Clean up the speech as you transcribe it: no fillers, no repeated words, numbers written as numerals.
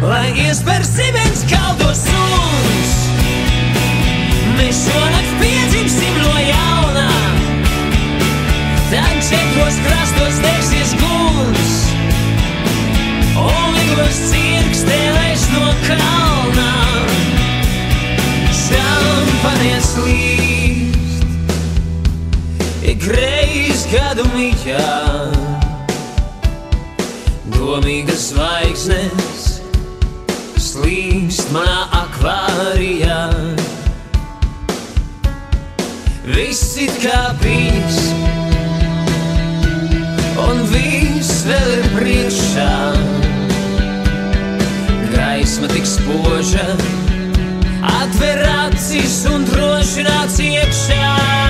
Lai iesper sibens kaldos suns, mēs šonakt piedzimsim no jauna, tad četros krastos degsies guns, un ligos cirkstēlēs no kalna. Šampanies līst, ikreiz gadu mijā, domīgas zvaigznes slīkst manā akvārijā. Viss it kā bijis, un viss vēl ir priekšā. Gaisma tik spoža, atver acis un droši nāc iekšā.